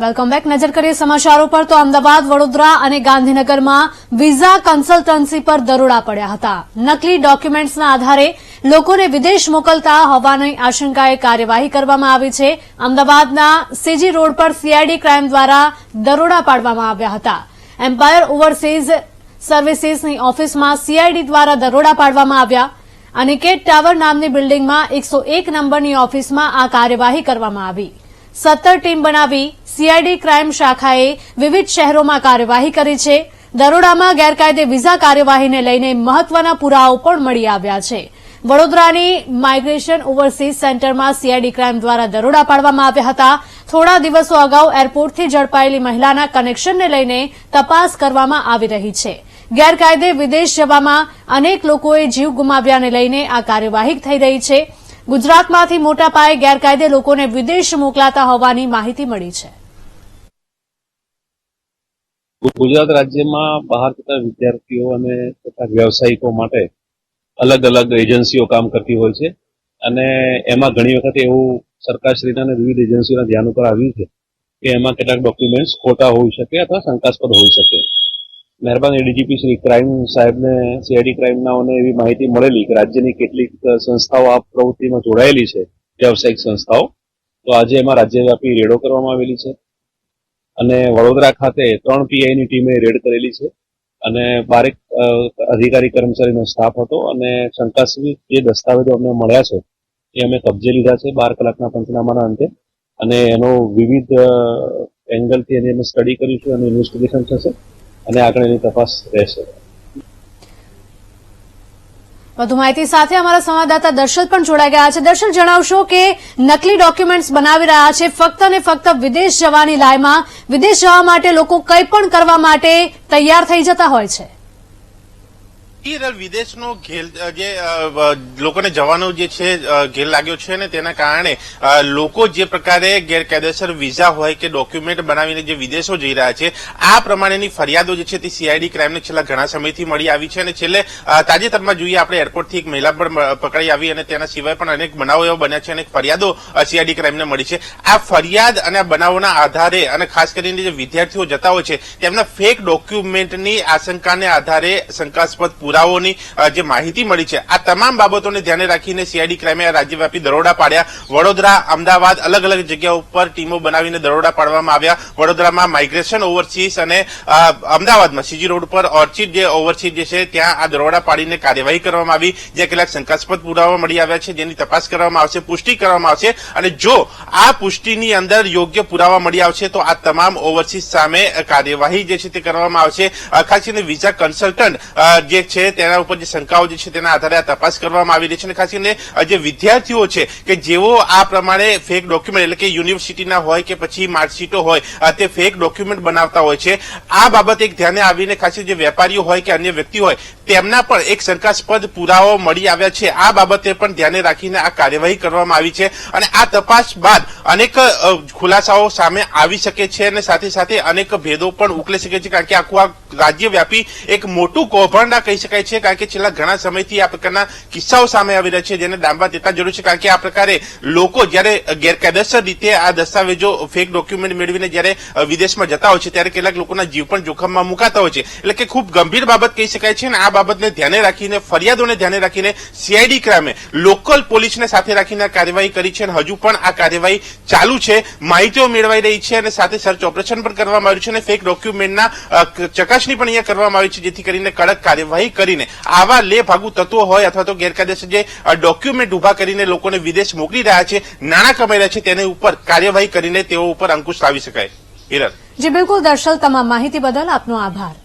Welcome back. નજર કરીએ સમાચારો પર તો અમદાવાદ, વડોદરા અને ગાંધીનગરમાં વિઝા કન્સલ્ટન્સી પર દરોડા પડ્યા હતા. નકલી ડોક્યુમેન્ટ્સના આધારે લોકોને વિદેશ મોકલતા હોવાની આશંકાએ કાર્યવાહી કરવામાં આવી છે. અમદાવાદના સીજી રોડ પર સીઆઈડી ક્રાઇમ દ્વારા દરોડા પાડવામાં આવ્યા હતા. એમ્પાયર ઓવરસીઝ સર્વિસીસની ઓફિસમાં સીઆઈડી દ્વારા દરોડા પાડવામાં આવ્યા. અનિકેત ટાવર નામની બિલ્ડિંગમાં 101 નંબરની ઓફિસમાં આ કાર્યવાહી કરવામાં આવી. 17 ટીમ બનાવી સીઆઈડી ક્રાઇમ શાખાએ વિવિધ શહેરોમાં કાર્યવાહી કરી છે. દરોડામાં ગેરકાયદે વિઝા કાર્યવાહીને લઈને મહત્વના પુરાવો પણ મળી આવ્યા છે. વડોદરાની માઇગ્રેશન ઓવરસીઝ સેન્ટરમાં સીઆઈડી ક્રાઇમ દ્વારા દરોડા પાડવામાં આવ્યા હતા. થોડા દિવસો અગાઉ એરપોર્ટથી ઝડપાયેલી મહિલાના કનેક્શનને લઈને તપાસ કરવામાં આવી રહી છે. ગેરકાયદે વિદેશ જવામાં અનેક લોકોએ જીવ ગુમાવ્યાને લઈને આ કાર્યવાહી થઈ રહી છે. ગુજરાતમાંથી મોટા પાયે ગેરકાયદે લોકોને વિદેશ મોકલાતા હોવાની માહિતી મળી છે. ગુજરાત રાજ્યમાં બહાર જતા વિદ્યાર્થીઓ અને તથા વ્યવસાયિકો માટે અલગ અલગ એજન્સીઓ કામ કરતી હોય છે અને એમાં ઘણી વખત એવું સરકારશ્રીના અને વિવિધ એજન્સીઓના ધ્યાન ઉપર આવ્યું છે કે એમાં કેટલાક ડોક્યુમેન્ટ્સ ખોટા હોઈ શકે અથવા શંકાસ્પદ હોઈ શકે. મહેરબાન એડીજીપી શ્રી ક્રાઇમ સાહેબને સીઆઈડી ક્રાઇમનાઓને એવી માહિતી મળેલી કે રાજ્યની કેટલીક સંસ્થાઓ આ પ્રવૃત્તિમાં જોડાયેલી છે, વ્યવસાયિક સંસ્થાઓ. તો આજે એમાં રાજ્યવ્યાપી રેડો કરવામાં આવેલી છે અને વડોદરા ખાતે 3 પીઆઈની ટીમે રેડ કરેલી છે અને 12 અધિકારી કર્મચારીનો સ્ટાફ હતો અને શંકાસ્પદ જે દસ્તાવેજો અમને મળ્યા છે એ અમે કબજે લીધા છે 12 કલાકના પંચનામાના અંતે અને એનો વિવિધ એંગલથી એની અમે સ્ટડી કરીશું અને ઇન્વેસ્ટિગેશન થશે અને આગળ એની તપાસ રહેશે. વધુ માહિતી સાથે અમારા સંવાદદાતા દર્શલ પણ જોડાઈ ગયા છે. દર્શલ, જણાવશો કે નકલી ડોક્યુમેન્ટ્સ બનાવી રહ્યા છે ફક્ત અને ફક્ત વિદેશ જવાની લાયમાં. વિદેશ જવા માટે લોકો કંઈ પણ કરવા માટે તૈયાર થઈ જતા હોય છે. વિદેશનો જે લોકોને જવાનો જે છે ઘેર લાગ્યો છે ને તેના કારણે લોકો જે પ્રકારે ગેરકાયદેસર વિઝા હોય કે ડોક્યુમેન્ટ બનાવીને જે વિદેશો જઈ રહ્યા છે આ પ્રમાણેની ફરિયાદો જે છે તે સીઆઈડી ક્રાઇમને છેલ્લા ઘણા સમયથી મળી આવી છે અને છેલ્લે તાજેતરમાં જોઈએ આપણે એરપોર્ટથી એક મહિલા પણ પકડાઈ આવી અને તેના સિવાય પણ અનેક બનાવો એવા બન્યા છે અને ફરિયાદો સીઆઈડી ક્રાઇમને મળી છે. આ ફરિયાદ અને આ બનાવોના આધારે અને ખાસ કરીને જે વિદ્યાર્થીઓ જતા હોય છે તેમના ફેક ડોક્યુમેન્ટની આશંકાને આધારે શંકાસ્પદ પુરાવોની જે માહિતી મળી છે આ તમામ બાબતોને ધ્યાને રાખીને સીઆઈડી ક્રાઇમે રાજ્યવ્યાપી દરોડા પાડ્યા. વડોદરા, અમદાવાદ અલગ અલગ જગ્યાઓ પર ટીમો બનાવીને દરોડા પાડવામાં આવ્યા. વડોદરામાં માઇગ્રેશન ઓવરસીઝ અને અમદાવાદમાં સીજી રોડ પર ઓર્ચિડ જે ઓવરસીઝ જે છે ત્યાં આ દરોડા પાડીને કાર્યવાહી કરવામાં આવી. જ્યાં કેટલાક શંકાસ્પદ પુરાવા મળી આવ્યા છે જેની તપાસ કરવામાં આવશે, પુષ્ટિ કરવામાં આવશે અને જો આ પુષ્ટિની અંદર યોગ્ય પુરાવા મળી આવશે તો આ તમામ ઓવરસીઝ સામે કાર્યવાહી જે છે તે કરવામાં આવશે. ખાસ કરીને વિઝા કન્સલ્ટન્ટ જે છે તેના ઉપર જે શંકાઓ જે છે તેના આધારે આ તપાસ કરવામાં આવી રહી છે અને ખાસ કરીને જે વિદ્યાર્થીઓ છે કે જેઓ આ પ્રમાણે ફેક ડોક્યુમેન્ટ એટલે કે યુનિવર્સિટીના હોય કે પછી માર્કશીટો હોય તે ફેક ડોક્યુમેન્ટ બનાવતા હોય છે આ બાબત એક ધ્યાને આવીને ખાસ જે વેપારીઓ હોય કે અન્ય વ્યક્તિ હોય તેમના પણ એક શંકાસ્પદ પુરાવો મળી આવ્યા છે. આ બાબતે પણ ધ્યાને રાખીને આ કાર્યવાહી કરવામાં આવી છે અને આ તપાસ બાદ અનેક ખુલાસાઓ સામે આવી શકે છે અને સાથે સાથે અનેક ભેદો પણ ઉકલી શકે છે કારણ કે આખું આ રાજ્યવ્યાપી એક મોટું કૌભાંડ કહી શકાય છે કારણ કે છેલ્લા ઘણા સમયથી આ પ્રકારના કિસ્સાઓ સામે આવી રહ્યા છે જેને ડામવા તેટલા જરૂર છે કારણ કે આ પ્રકારે લોકો જયારે ગેરકાયદેસર રીતે આ દસ્તાવેજો ફેક ડોક્યુમેન્ટ મેળવીને જયારે વિદેશમાં જતા હોય છે ત્યારે કેટલાક લોકોના જીવ પણ જોખમમાં મુકાતા હોય છે. એટલે કે ખૂબ ગંભીર બાબત કહી શકાય છે અને આ બાબતને ધ્યાને રાખીને ફરિયાદોને ધ્યાને રાખીને સીઆઈડી ક્રાઇમે લોકલ પોલીસને સાથે રાખીને કાર્યવાહી કરી છે અને હજુ પણ આ કાર્યવાહી ચાલુ છે. માહિતીઓ મેળવાઈ રહી છે અને સાથે સર્ચ ઓપરેશન પણ કરવામાં આવ્યું છે અને ફેક ડોક્યુમેન્ટના ચકાસણી પણ અહીંયા કરવામાં આવી છે જેથી કરીને કડક કાર્યવાહી કરીને આવા લેભાગુ તત્વો હોય અથવા તો ગેરકાયદેસર જે ડોક્યુમેન્ટ ઉભા કરીને લોકોને વિદેશ મોકલી રહ્યા છે, નાણાં કમાઈ રહ્યા છે તેની ઉપર કાર્યવાહી કરીને તેઓ ઉપર અંકુશ લાવી શકાય. હિરલ. જી બિલકુલ દર્શલ, તમામ માહિતી બદલ આપનો આભાર.